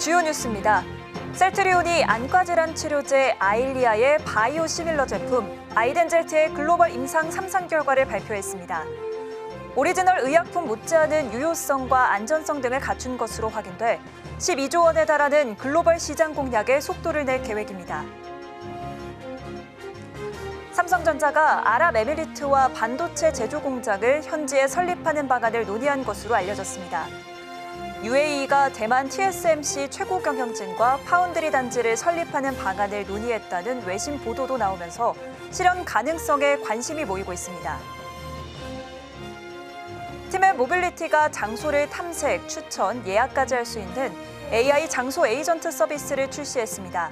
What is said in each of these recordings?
주요 뉴스입니다. 셀트리온이 안과질환 치료제 아일리아의 바이오 시밀러 제품 아이덴젤트의 글로벌 임상 3상 결과를 발표했습니다. 오리지널 의약품 못지않은 유효성과 안전성 등을 갖춘 것으로 확인돼 12조 원에 달하는 글로벌 시장 공략에 속도를 낼 계획입니다. 삼성전자가 아랍에미리트와 반도체 제조 공장을 현지에 설립하는 방안을 논의한 것으로 알려졌습니다. UAE가 대만 TSMC 최고 경영진과 파운드리 단지를 설립하는 방안을 논의했다는 외신 보도도 나오면서 실현 가능성에 관심이 모이고 있습니다. 팀의 모빌리티가 장소를 탐색, 추천, 예약까지 할 수 있는 AI 장소 에이전트 서비스를 출시했습니다.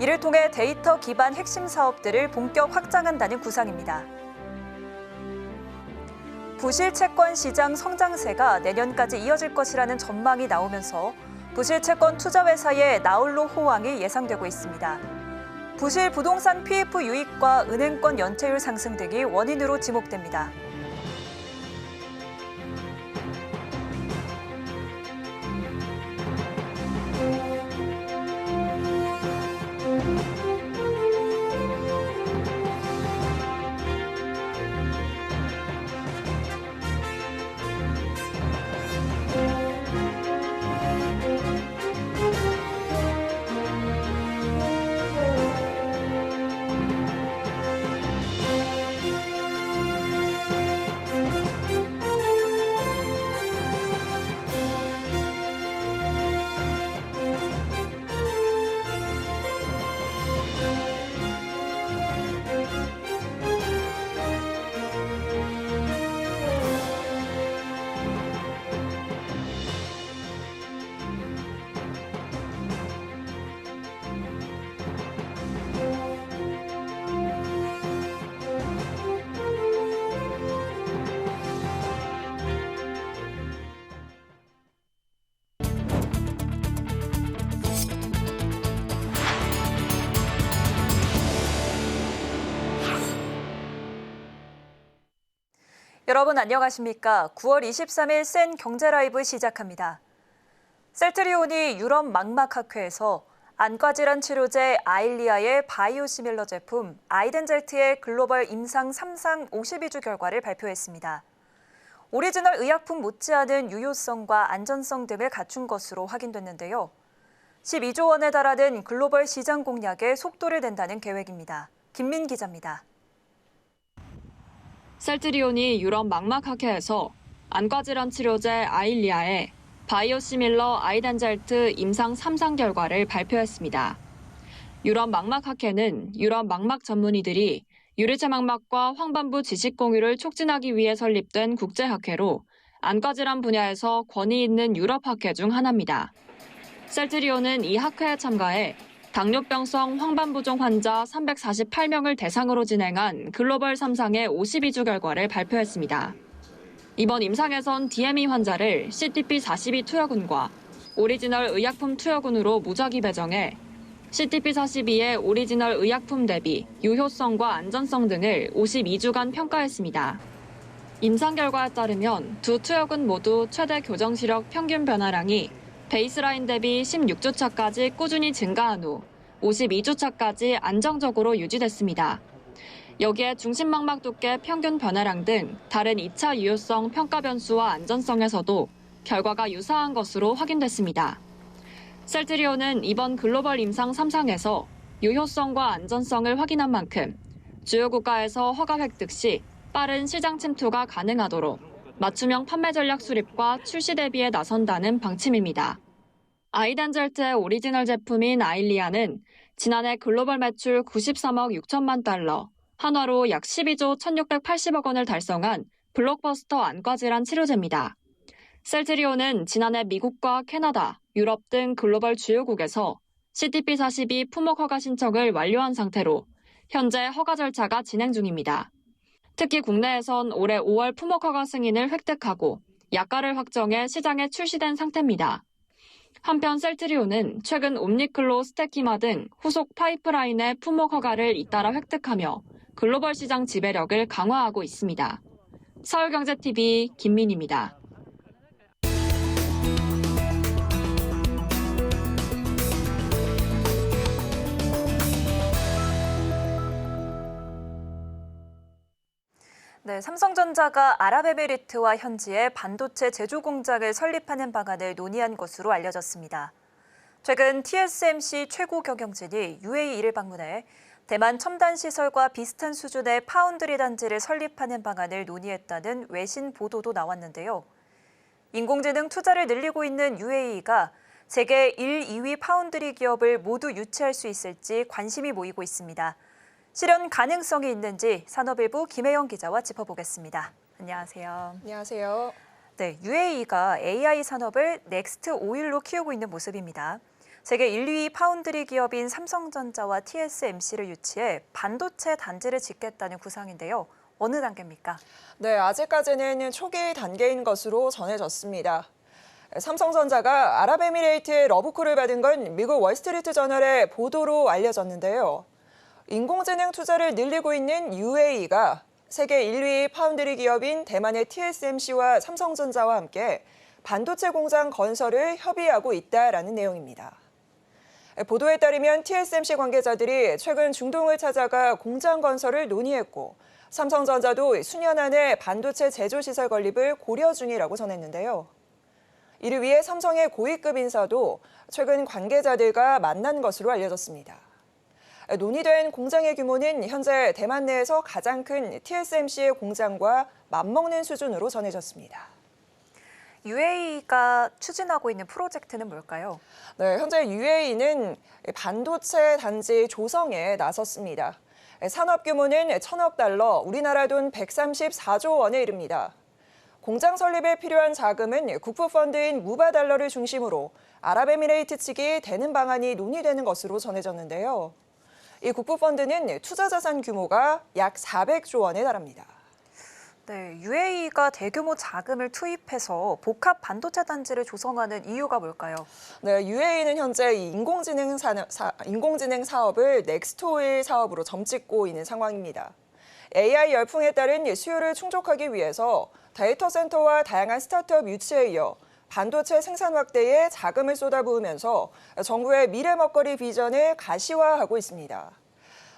이를 통해 데이터 기반 핵심 사업들을 본격 확장한다는 구상입니다. 부실 채권 시장 성장세가 내년까지 이어질 것이라는 전망이 나오면서 부실 채권 투자 회사의 나홀로 호황이 예상되고 있습니다. 부실 부동산 PF 유입과 은행권 연체율 상승 등이 원인으로 지목됩니다. 여러분 안녕하십니까? 9월 23일 센 경제라이브 시작합니다. 셀트리온이 유럽 망막학회에서 안과질환 치료제 아일리아의 바이오 시밀러 제품 아이덴젤트의 글로벌 임상 3상 52주 결과를 발표했습니다. 오리지널 의약품 못지않은 유효성과 안전성 등을 갖춘 것으로 확인됐는데요. 12조 원에 달하는 글로벌 시장 공략에 속도를 낸다는 계획입니다. 김민 기자입니다. 셀트리온이 유럽 망막학회에서 안과질환 치료제 아일리아의 바이오시밀러 아이덴젤트 임상 3상 결과를 발표했습니다. 유럽 망막학회는 유럽 망막 전문의들이 유리체 망막과 황반부 지식 공유를 촉진하기 위해 설립된 국제학회로 안과질환 분야에서 권위 있는 유럽 학회 중 하나입니다. 셀트리온은 이 학회에 참가해 당뇨병성 황반부종 환자 348명을 대상으로 진행한 글로벌 3상의 52주 결과를 발표했습니다. 이번 임상에선 DME 환자를 CTP42 투여군과 오리지널 의약품 투여군으로 무작위 배정해 CTP42의 오리지널 의약품 대비 유효성과 안전성 등을 52주간 평가했습니다. 임상 결과에 따르면 두 투여군 모두 최대 교정 시력 평균 변화량이 베이스라인 대비 16주 차까지 꾸준히 증가한 후 52주 차까지 안정적으로 유지됐습니다. 여기에 중심망막 두께 평균 변화량 등 다른 2차 유효성 평가 변수와 안전성에서도 결과가 유사한 것으로 확인됐습니다. 셀트리온은 이번 글로벌 임상 3상에서 유효성과 안전성을 확인한 만큼 주요 국가에서 허가 획득 시 빠른 시장 침투가 가능하도록 맞춤형 판매 전략 수립과 출시 대비에 나선다는 방침입니다. 아이덴젤트의 오리지널 제품인 아일리아는 지난해 글로벌 매출 93억 6천만 달러, 한화로 약 12조 1,680억 원을 달성한 블록버스터 안과질환 치료제입니다. 셀트리온은 지난해 미국과 캐나다, 유럽 등 글로벌 주요국에서 CTP42 품목 허가 신청을 완료한 상태로 현재 허가 절차가 진행 중입니다. 특히 국내에선 올해 5월 품목 허가 승인을 획득하고 약가를 확정해 시장에 출시된 상태입니다. 한편 셀트리온은 최근 옴니클로 스테키마 등 후속 파이프라인의 품목 허가를 잇따라 획득하며 글로벌 시장 지배력을 강화하고 있습니다. 서울경제TV 김민희입니다. 네, 삼성전자가 아랍에미리트와 현지에 반도체 제조 공장을 설립하는 방안을 논의한 것으로 알려졌습니다. 최근 TSMC 최고 경영진이 UAE를 방문해 대만 첨단 시설과 비슷한 수준의 파운드리 단지를 설립하는 방안을 논의했다는 외신 보도도 나왔는데요. 인공지능 투자를 늘리고 있는 UAE가 세계 1, 2위 파운드리 기업을 모두 유치할 수 있을지 관심이 모이고 있습니다. 실현 가능성이 있는지 산업일보 김혜영 기자와 짚어보겠습니다. 안녕하세요. 안녕하세요. 네, UAE가 AI 산업을 넥스트 오일로 키우고 있는 모습입니다. 세계 1, 2위 파운드리 기업인 삼성전자와 TSMC를 유치해 반도체 단지를 짓겠다는 구상인데요. 어느 단계입니까? 네, 아직까지는 초기 단계인 것으로 전해졌습니다. 삼성전자가 아랍에미레이트의 러브콜을 받은 건 미국 월스트리트 저널의 보도로 알려졌는데요. 인공지능 투자를 늘리고 있는 UAE가 세계 1위 파운드리 기업인 대만의 TSMC와 삼성전자와 함께 반도체 공장 건설을 협의하고 있다라는 내용입니다. 보도에 따르면 TSMC 관계자들이 최근 중동을 찾아가 공장 건설을 논의했고 삼성전자도 수년 안에 반도체 제조 시설 건립을 고려 중이라고 전했는데요. 이를 위해 삼성의 고위급 인사도 최근 관계자들과 만난 것으로 알려졌습니다. 논의된 공장의 규모는 현재 대만 내에서 가장 큰 TSMC의 공장과 맞먹는 수준으로 전해졌습니다. UAE가 추진하고 있는 프로젝트는 뭘까요? 네, 현재 UAE는 반도체 단지 조성에 나섰습니다. 산업 규모는 1,000억 달러, 우리나라 돈 134조 원에 이릅니다. 공장 설립에 필요한 자금은 국부펀드인 무바 달러를 중심으로 아랍에미레이트 측이 대는 방안이 논의되는 것으로 전해졌는데요. 이 국부펀드는 투자 자산 규모가 약 400조 원에 달합니다. 네, UAE가 대규모 자금을 투입해서 복합 반도체 단지를 조성하는 이유가 뭘까요? 네, UAE는 현재 이 인공지능 사업을 넥스트오일 사업으로 점찍고 있는 상황입니다. AI 열풍에 따른 수요를 충족하기 위해서 데이터 센터와 다양한 스타트업 유치에 이어 반도체 생산 확대에 자금을 쏟아부으면서 정부의 미래 먹거리 비전을 가시화하고 있습니다.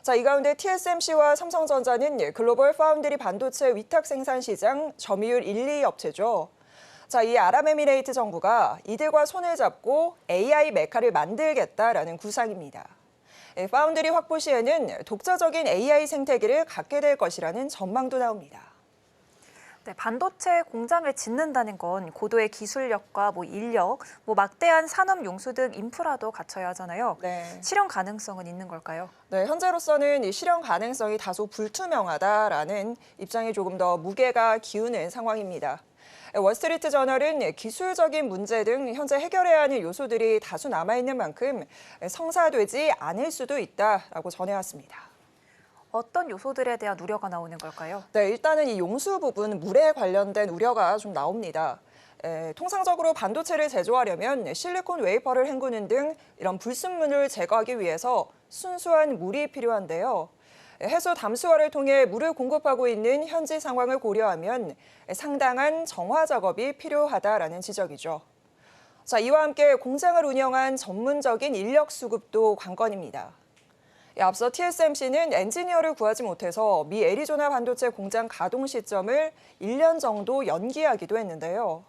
자, 이 가운데 TSMC와 삼성전자는 글로벌 파운드리 반도체 위탁 생산 시장 점유율 1, 2위 업체죠. 자, 이 아랍에미레이트 정부가 이들과 손을 잡고 AI 메카를 만들겠다라는 구상입니다. 파운드리 확보 시에는 독자적인 AI 생태계를 갖게 될 것이라는 전망도 나옵니다. 네, 반도체 공장을 짓는다는 건 고도의 기술력과 인력, 막대한 산업 용수 등 인프라도 갖춰야 하잖아요. 네. 실현 가능성은 있는 걸까요? 네, 현재로서는 이 실현 가능성이 다소 불투명하다라는 입장이 조금 더 무게가 기우는 상황입니다. 월스트리트 저널은 기술적인 문제 등 현재 해결해야 하는 요소들이 다수 남아있는 만큼 성사되지 않을 수도 있다라고 전해왔습니다. 어떤 요소들에 대한 우려가 나오는 걸까요? 네, 일단은 이 용수 부분, 물에 관련된 우려가 좀 나옵니다. 통상적으로 반도체를 제조하려면 실리콘 웨이퍼를 헹구는 등 이런 불순물을 제거하기 위해서 순수한 물이 필요한데요. 해수 담수화를 통해 물을 공급하고 있는 현지 상황을 고려하면 상당한 정화 작업이 필요하다라는 지적이죠. 자, 이와 함께 공장을 운영한 전문적인 인력 수급도 관건입니다. 앞서 TSMC는 엔지니어를 구하지 못해서 미 애리조나 반도체 공장 가동 시점을 1년 정도 연기하기도 했는데요.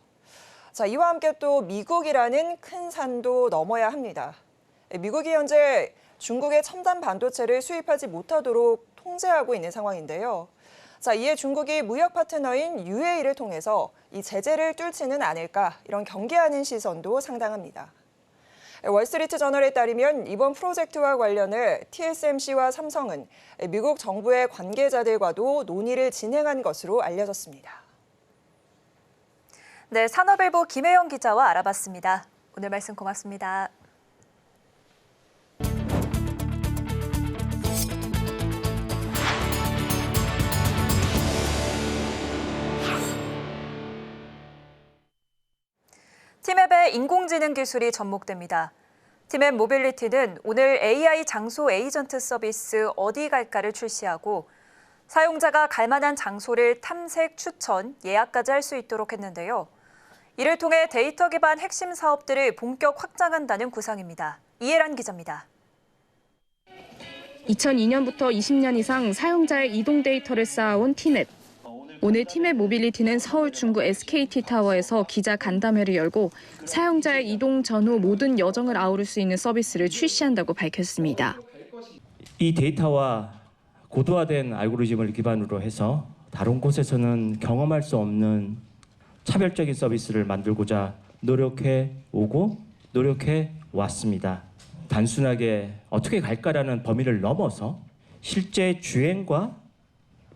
자, 이와 함께 또 미국이라는 큰 산도 넘어야 합니다. 미국이 현재 중국의 첨단 반도체를 수입하지 못하도록 통제하고 있는 상황인데요. 자, 이에 중국이 무역 파트너인 UAE를 통해서 이 제재를 뚫지는 않을까 이런 경계하는 시선도 상당합니다. 월스트리트 저널에 따르면 이번 프로젝트와 관련해 TSMC와 삼성은 미국 정부의 관계자들과도 논의를 진행한 것으로 알려졌습니다. 네, 산업일보 김혜영 기자와 알아봤습니다. 오늘 말씀 고맙습니다. 티맵의 인공지능 기술이 접목됩니다. 티맵 모빌리티는 오늘 AI 장소 에이전트 서비스 어디 갈까를 출시하고 사용자가 갈 만한 장소를 탐색, 추천, 예약까지 할 수 있도록 했는데요. 이를 통해 데이터 기반 핵심 사업들을 본격 확장한다는 구상입니다. 이해란 기자입니다. 2002년부터 20년 이상 사용자의 이동 데이터를 쌓아온 티맵. 오늘 팀의 모빌리티는 서울 중구 SKT타워에서 기자 간담회를 열고 사용자의 이동 전후 모든 여정을 아우를 수 있는 서비스를 출시한다고 밝혔습니다. 이 데이터와 고도화된 알고리즘을 기반으로 해서 다른 곳에서는 경험할 수 없는 차별적인 서비스를 만들고자 노력해 오고 노력해 왔습니다. 단순하게 어떻게 갈까라는 범위를 넘어서 실제 주행과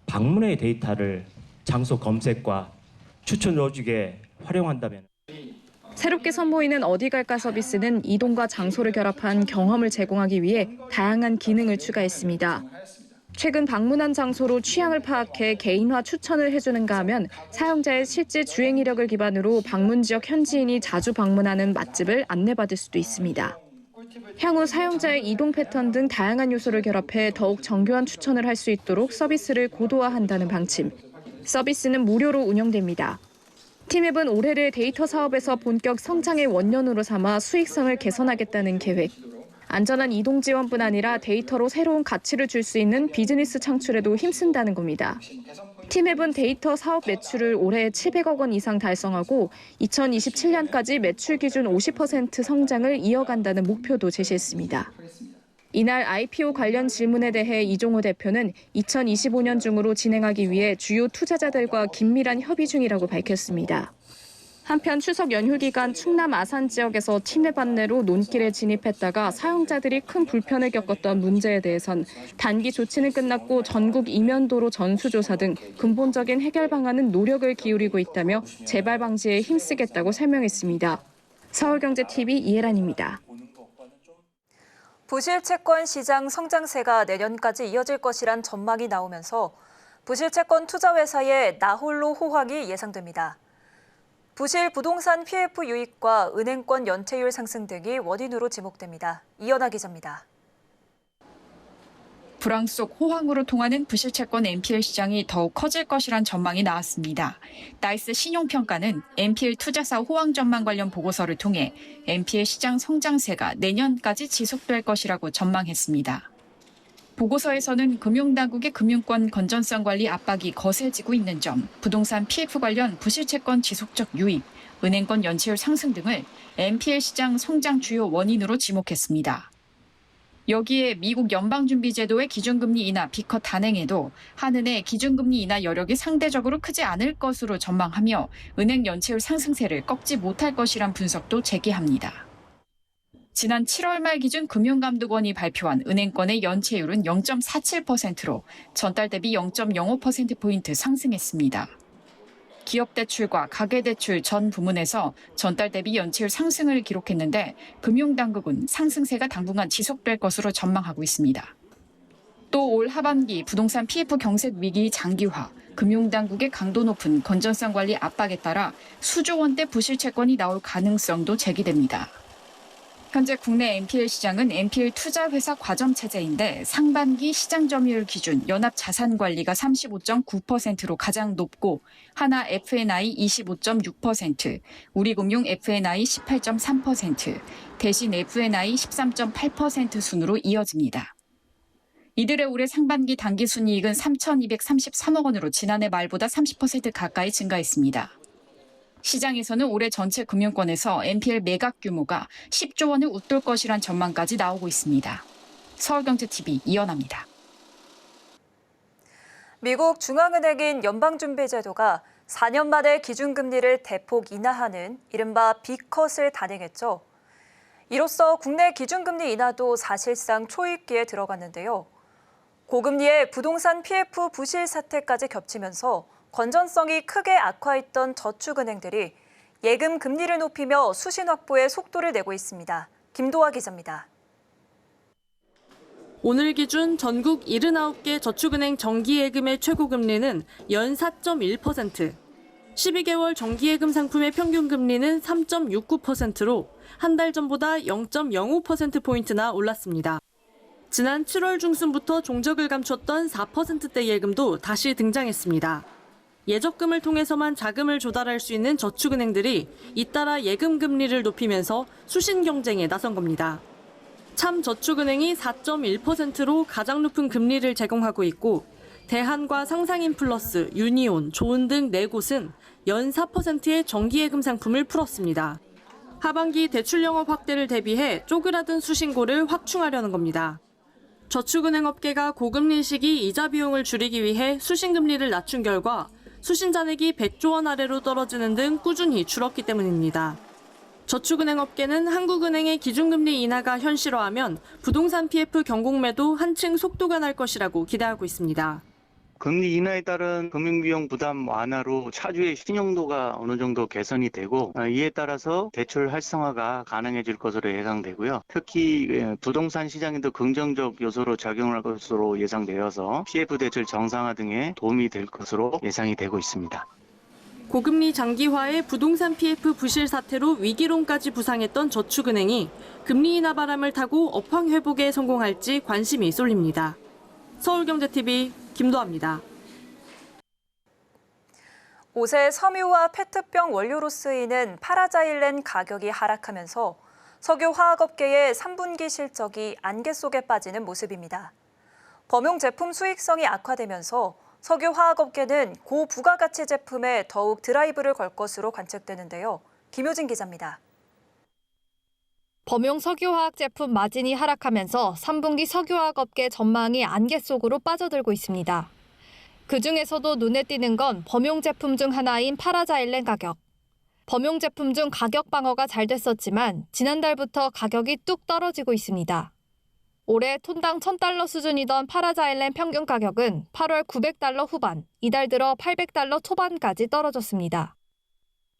방문의 데이터를 장소 검색과 추천 로직에 활용한다면 새롭게 선보이는 어디 갈까 서비스는 이동과 장소를 결합한 경험을 제공하기 위해 다양한 기능을 추가했습니다. 최근 방문한 장소로 취향을 파악해 개인화 추천을 해주는가 하면 사용자의 실제 주행 이력을 기반으로 방문 지역 현지인이 자주 방문하는 맛집을 안내받을 수도 있습니다. 향후 사용자의 이동 패턴 등 다양한 요소를 결합해 더욱 정교한 추천을 할 수 있도록 서비스를 고도화한다는 방침. 서비스는 무료로 운영됩니다. 팀앱은 올해를 데이터 사업에서 본격 성장의 원년으로 삼아 수익성을 개선하겠다는 계획. 안전한 이동 지원뿐 아니라 데이터로 새로운 가치를 줄 수 있는 비즈니스 창출에도 힘쓴다는 겁니다. 팀앱은 데이터 사업 매출을 올해 700억 원 이상 달성하고 2027년까지 매출 기준 50% 성장을 이어간다는 목표도 제시했습니다. 이날 IPO 관련 질문에 대해 이종호 대표는 2025년 중으로 진행하기 위해 주요 투자자들과 긴밀한 협의 중이라고 밝혔습니다. 한편 추석 연휴 기간 충남 아산 지역에서 팀앱 안내로 논길에 진입했다가 사용자들이 큰 불편을 겪었던 문제에 대해선 단기 조치는 끝났고 전국 이면도로 전수조사 등 근본적인 해결 방안은 노력을 기울이고 있다며 재발 방지에 힘쓰겠다고 설명했습니다. 서울경제TV 이혜란입니다. 부실 채권 시장 성장세가 내년까지 이어질 것이란 전망이 나오면서 부실 채권 투자 회사의 나홀로 호황이 예상됩니다. 부실 부동산 PF 유입과 은행권 연체율 상승 등이 원인으로 지목됩니다. 이연아 기자입니다. 불황 속 호황으로 통하는 부실채권 NPL 시장이 더욱 커질 것이란 전망이 나왔습니다. 나이스 신용평가는 NPL 투자사 호황 전망 관련 보고서를 통해 NPL 시장 성장세가 내년까지 지속될 것이라고 전망했습니다. 보고서에서는 금융당국의 금융권 건전성 관리 압박이 거세지고 있는 점, 부동산 PF 관련 부실채권 지속적 유입, 은행권 연체율 상승 등을 NPL 시장 성장 주요 원인으로 지목했습니다. 여기에 미국 연방준비제도의 기준금리 인하 B컷 단행에도 한은의 기준금리 인하 여력이 상대적으로 크지 않을 것으로 전망하며 은행 연체율 상승세를 꺾지 못할 것이란 분석도 제기합니다. 지난 7월 말 기준 금융감독원이 발표한 은행권의 연체율은 0.47%로 전달 대비 0.05%포인트 상승했습니다. 기업대출과 가계대출 전 부문에서 전달 대비 연체율 상승을 기록했는데 금융당국은 상승세가 당분간 지속될 것으로 전망하고 있습니다. 또 올 하반기 부동산 PF 경색 위기 장기화, 금융당국의 강도 높은 건전성 관리 압박에 따라 수조 원대 부실채권이 나올 가능성도 제기됩니다. 현재 국내 NPL 시장은 NPL 투자회사 과점체제인데 상반기 시장 점유율 기준 연합자산관리가 35.9%로 가장 높고 하나 F&I 25.6%, 우리금융 F&I 18.3%, 대신 F&I 13.8% 순으로 이어집니다. 이들의 올해 상반기 당기순이익은 3,233억 원으로 지난해 말보다 30% 가까이 증가했습니다. 시장에서는 올해 전체 금융권에서 NPL 매각 규모가 10조 원을 웃돌 것이란 전망까지 나오고 있습니다. 서울경제TV 이연아입니다. 미국 중앙은행인 연방준비제도가 4년 만에 기준금리를 대폭 인하하는 이른바 B컷을 단행했죠. 이로써 국내 기준금리 인하도 사실상 초입기에 들어갔는데요. 고금리의 부동산 PF 부실 사태까지 겹치면서 건전성이 크게 악화했던 저축은행들이 예금 금리를 높이며 수신 확보에 속도를 내고 있습니다. 김도화 기자입니다. 오늘 기준 전국 79개 저축은행 정기예금의 최고금리는 연 4.1%, 12개월 정기예금 상품의 평균 금리는 3.69%로 한 달 전보다 0.05%포인트나 올랐습니다. 지난 7월 중순부터 종적을 감췄던 4%대 예금도 다시 등장했습니다. 예적금을 통해서만 자금을 조달할 수 있는 저축은행들이 잇따라 예금 금리를 높이면서 수신 경쟁에 나선 겁니다. 참 저축은행이 4.1%로 가장 높은 금리를 제공하고 있고 대한과 상상인플러스, 유니온, 조은 등 4곳은 연 4%의 정기예금 상품을 풀었습니다. 하반기 대출 영업 확대를 대비해 쪼그라든 수신고를 확충하려는 겁니다. 저축은행 업계가 고금리 시기 이자 비용을 줄이기 위해 수신금리를 낮춘 결과 수신 잔액이 100조 원 아래로 떨어지는 등 꾸준히 줄었기 때문입니다. 저축은행 업계는 한국은행의 기준금리 인하가 현실화하면 부동산 PF 경공매도 한층 속도가 날 것이라고 기대하고 있습니다. 금리 인하에 따른 금융비용 부담 완화로 차주의 신용도가 어느 정도 개선이 되고 이에 따라서 대출 활성화가 가능해질 것으로 예상되고요. 특히 부동산 시장에도 긍정적 요소로 작용할 것으로 예상되어서 PF 대출 정상화 등에 도움이 될 것으로 예상이 되고 있습니다. 고금리 장기화에 부동산 PF 부실 사태로 위기론까지 부상했던 저축은행이 금리 인하 바람을 타고 업황 회복에 성공할지 관심이 쏠립니다. 서울경제TV 김도아입니다. 옷의 섬유와 페트병 원료로 쓰이는 파라자일렌 가격이 하락하면서 석유화학업계의 3분기 실적이 안개 속에 빠지는 모습입니다. 범용 제품 수익성이 악화되면서 석유화학업계는 고부가가치 제품에 더욱 드라이브를 걸 것으로 관측되는데요. 김효진 기자입니다. 범용 석유화학 제품 마진이 하락하면서 3분기 석유화학업계 전망이 안개 속으로 빠져들고 있습니다. 그중에서도 눈에 띄는 건 범용 제품 중 하나인 파라자일렌 가격. 범용 제품 중 가격 방어가 잘 됐었지만 지난달부터 가격이 뚝 떨어지고 있습니다. 올해 톤당 $1,000 수준이던 파라자일렌 평균 가격은 8월 $900 후반, 이달 들어 $800 초반까지 떨어졌습니다.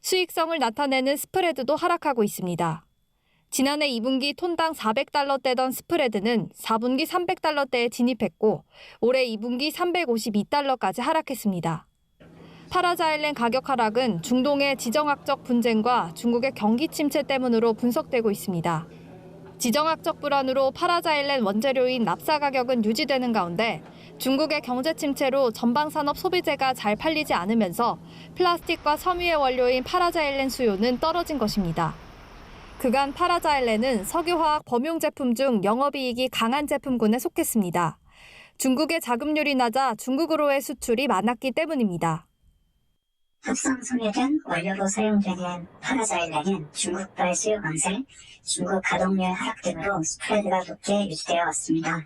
수익성을 나타내는 스프레드도 하락하고 있습니다. 지난해 2분기 톤당 $400대던 스프레드는 4분기 $300대에 진입했고 올해 2분기 $352까지 하락했습니다. 파라자일렌 가격 하락은 중동의 지정학적 분쟁과 중국의 경기 침체 때문으로 분석되고 있습니다. 지정학적 불안으로 파라자일렌 원재료인 납사 가격은 유지되는 가운데 중국의 경제 침체로 전방산업 소비재가 잘 팔리지 않으면서 플라스틱과 섬유의 원료인 파라자일렌 수요는 떨어진 것입니다. 그간 파라자일렌은 석유화학 범용 제품 중 영업이익이 강한 제품군에 속했습니다. 중국의 자금률이 낮아 중국으로의 수출이 많았기 때문입니다. 합성 섬유등 원료로 사용되는 파라자일렌은 중국발 수요 강세, 중국 가동률 하락 등으로 스프레드가 높게 유지되어 왔습니다.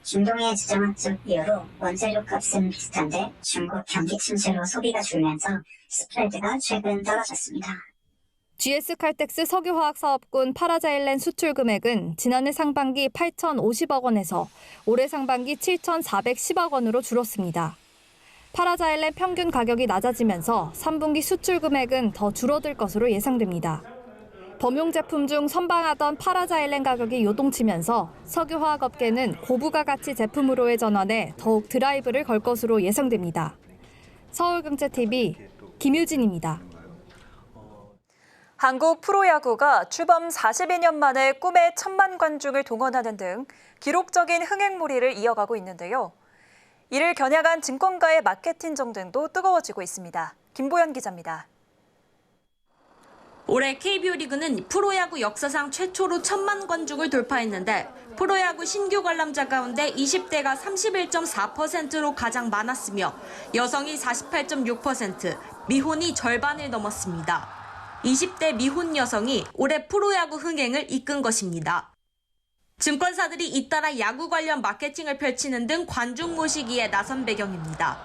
중동의 지정학적 이유로 원재료 값은 비슷한데 중국 경기 침체로 소비가 줄면서 스프레드가 최근 떨어졌습니다. GS칼텍스 석유화학 사업군 파라자일렌 수출 금액은 지난해 상반기 8,050억 원에서 올해 상반기 7,410억 원으로 줄었습니다. 파라자일렌 평균 가격이 낮아지면서 3분기 수출 금액은 더 줄어들 것으로 예상됩니다. 범용 제품 중 선방하던 파라자일렌 가격이 요동치면서 석유화학업계는 고부가가치 제품으로의 전환에 더욱 드라이브를 걸 것으로 예상됩니다. 서울경제TV 김유진입니다. 한국 프로야구가 주범 42년 만에 꿈의 1,000만 관중을 동원하는 등 기록적인 흥행몰이를 이어가고 있는데요. 이를 겨냥한 증권가의 마케팅 전쟁도 뜨거워지고 있습니다. 김보연 기자입니다. 올해 KBO 리그는 프로야구 역사상 최초로 1,000만 관중을 돌파했는데 프로야구 신규 관람자 가운데 20대가 31.4%로 가장 많았으며 여성이 48.6%, 미혼이 절반을 넘었습니다. 20대 미혼 여성이 올해 프로야구 흥행을 이끈 것입니다. 증권사들이 잇따라 야구 관련 마케팅을 펼치는 등 관중 모시기에 나선 배경입니다.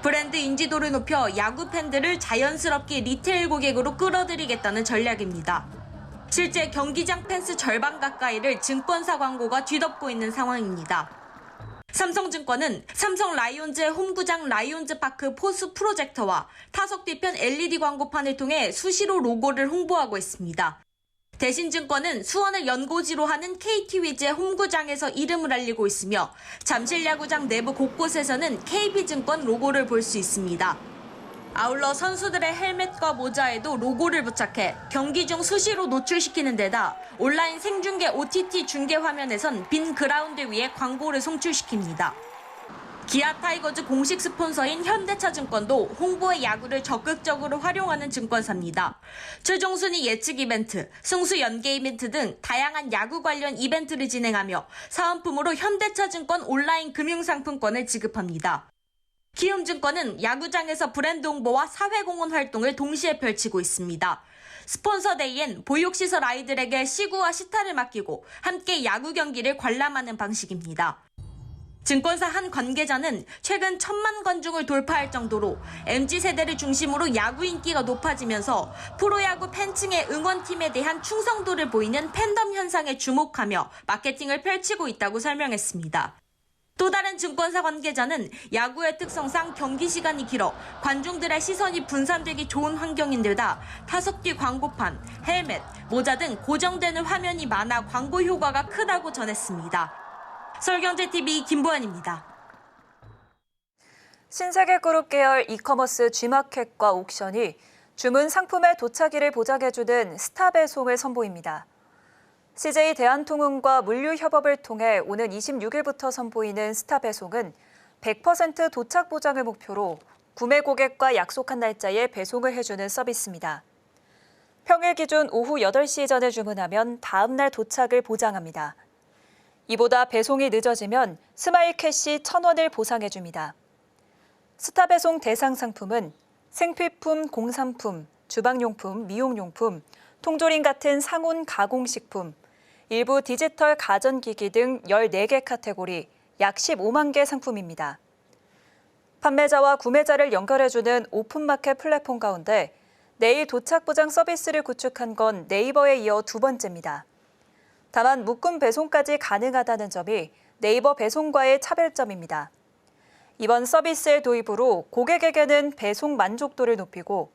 브랜드 인지도를 높여 야구 팬들을 자연스럽게 리테일 고객으로 끌어들이겠다는 전략입니다. 실제 경기장 펜스 절반 가까이를 증권사 광고가 뒤덮고 있는 상황입니다. 삼성증권은 삼성 라이온즈의 홈구장 라이온즈파크 포스 프로젝터와 타석 뒤편 LED 광고판을 통해 수시로 로고를 홍보하고 있습니다. 대신증권은 수원을 연고지로 하는 KT 위즈의 홈구장에서 이름을 알리고 있으며 잠실야구장 내부 곳곳에서는 KB증권 로고를 볼 수 있습니다. 아울러 선수들의 헬멧과 모자에도 로고를 부착해 경기 중 수시로 노출시키는 데다 온라인 생중계 OTT 중계 화면에선 빈 그라운드 위에 광고를 송출시킵니다. 기아 타이거즈 공식 스폰서인 현대차증권도 홍보의 야구를 적극적으로 활용하는 증권사입니다. 최종 순위 예측 이벤트, 승수 연계 이벤트 등 다양한 야구 관련 이벤트를 진행하며 사은품으로 현대차증권 온라인 금융상품권을 지급합니다. 키움증권은 야구장에서 브랜드 홍보와 사회공헌 활동을 동시에 펼치고 있습니다. 스폰서데이엔 보육시설 아이들에게 시구와 시타를 맡기고 함께 야구 경기를 관람하는 방식입니다. 증권사 한 관계자는 최근 1,000만 관중을 돌파할 정도로 MZ세대를 중심으로 야구 인기가 높아지면서 프로야구 팬층의 응원팀에 대한 충성도를 보이는 팬덤 현상에 주목하며 마케팅을 펼치고 있다고 설명했습니다. 또 다른 증권사 관계자는 야구의 특성상 경기 시간이 길어 관중들의 시선이 분산되기 좋은 환경인 데다 타석뒤 광고판, 헬멧, 모자 등 고정되는 화면이 많아 광고 효과가 크다고 전했습니다. 서울경제TV 김보현입니다. 신세계그룹 계열 이커머스 G마켓과 옥션이 주문 상품의 도착일을 보장해주는 스타배송을 선보입니다. CJ 대한통운과 물류협업을 통해 오는 26일부터 선보이는 스타배송은 100% 도착 보장을 목표로 구매 고객과 약속한 날짜에 배송을 해주는 서비스입니다. 평일 기준 오후 8시 전에 주문하면 다음 날 도착을 보장합니다. 이보다 배송이 늦어지면 스마일 캐시 1,000원을 보상해줍니다. 스타배송 대상 상품은 생필품, 공산품, 주방용품, 미용용품, 통조림 같은 상온 가공식품, 일부 디지털 가전기기 등 14개 카테고리 약 15만 개 상품입니다. 판매자와 구매자를 연결해주는 오픈마켓 플랫폼 가운데 내일 도착 보장 서비스를 구축한 건 네이버에 이어 두 번째입니다. 다만 묶음 배송까지 가능하다는 점이 네이버 배송과의 차별점입니다. 이번 서비스의 도입으로 고객에게는 배송 만족도를 높이고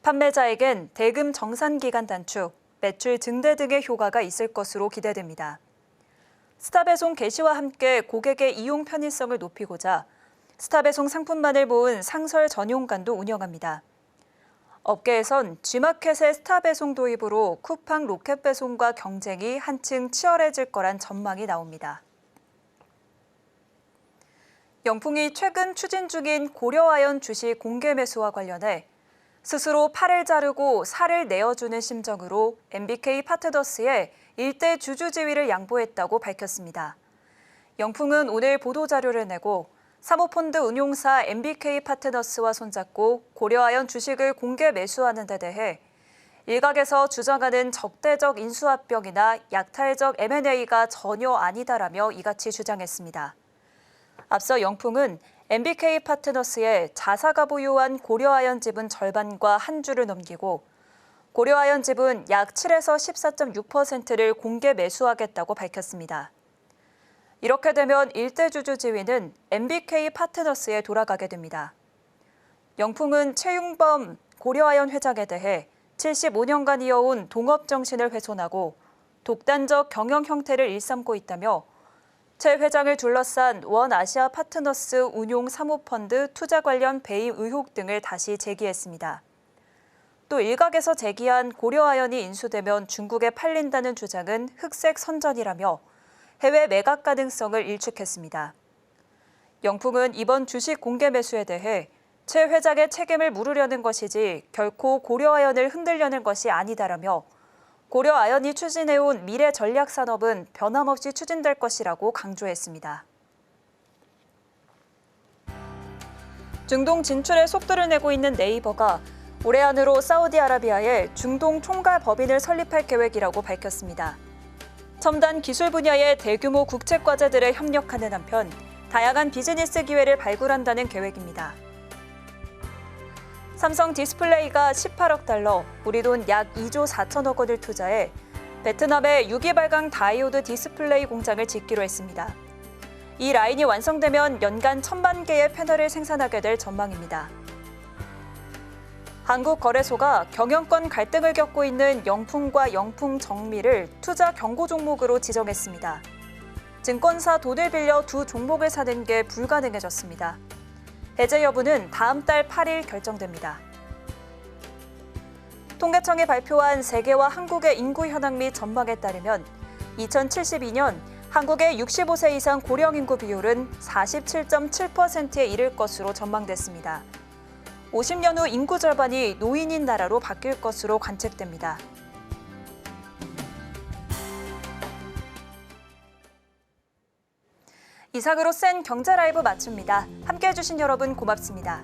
판매자에겐 대금 정산 기간 단축, 매출 증대 등의 효과가 있을 것으로 기대됩니다. 스타배송 개시와 함께 고객의 이용 편의성을 높이고자 스타배송 상품만을 모은 상설 전용관도 운영합니다. 업계에선 G마켓의 스타배송 도입으로 쿠팡 로켓배송과 경쟁이 한층 치열해질 거란 전망이 나옵니다. 영풍이 최근 추진 중인 고려아연 주식 공개 매수와 관련해 스스로 팔을 자르고 살을 내어주는 심정으로 MBK 파트너스에 일대 주주 지위를 양보했다고 밝혔습니다. 영풍은 오늘 보도자료를 내고 사모펀드 운용사 MBK 파트너스와 손잡고 고려아연 주식을 공개 매수하는 데 대해 일각에서 주장하는 적대적 인수합병이나 약탈적 M&A가 전혀 아니다라며 이같이 주장했습니다. 앞서 영풍은 MBK 파트너스에 자사가 보유한 고려아연 지분 절반과 한 주를 넘기고 고려아연 지분 약 7에서 14.6%를 공개 매수하겠다고 밝혔습니다. 이렇게 되면 일대 주주 지위는 MBK 파트너스에 돌아가게 됩니다. 영풍은 최윤범 고려아연 회장에 대해 75년간 이어온 동업 정신을 훼손하고 독단적 경영 형태를 일삼고 있다며 최 회장을 둘러싼 원아시아 파트너스 운용 사모펀드 투자 관련 배임 의혹 등을 다시 제기했습니다. 또 일각에서 제기한 고려아연이 인수되면 중국에 팔린다는 주장은 흑색 선전이라며 해외 매각 가능성을 일축했습니다. 영풍은 이번 주식 공개 매수에 대해 최 회장의 책임을 물으려는 것이지 결코 고려아연을 흔들려는 것이 아니다라며 고려아연이 추진해온 미래 전략 산업은 변함없이 추진될 것이라고 강조했습니다. 중동 진출에 속도를 내고 있는 네이버가 올해 안으로 사우디아라비아에 중동 총괄 법인을 설립할 계획이라고 밝혔습니다. 첨단 기술 분야의 대규모 국책 과제들에 협력하는 한편 다양한 비즈니스 기회를 발굴한다는 계획입니다. 삼성 디스플레이가 18억 달러, 우리 돈 약 2조 4천억 원을 투자해 베트남의 유기발광 다이오드 디스플레이 공장을 짓기로 했습니다. 이 라인이 완성되면 연간 1,000만 개의 패널을 생산하게 될 전망입니다. 한국거래소가 경영권 갈등을 겪고 있는 영풍과 영풍정미를 투자 경고 종목으로 지정했습니다. 증권사 돈을 빌려 두 종목을 사는 게 불가능해졌습니다. 해제 여부는 다음 달 8일 결정됩니다. 통계청이 발표한 세계와 한국의 인구 현황 및 전망에 따르면 2072년 한국의 65세 이상 고령 인구 비율은 47.7%에 이를 것으로 전망됐습니다. 50년 후 인구 절반이 노인인 나라로 바뀔 것으로 관측됩니다. 이상으로 센 경제 라이브 마칩니다. 함께해 주신 여러분 고맙습니다.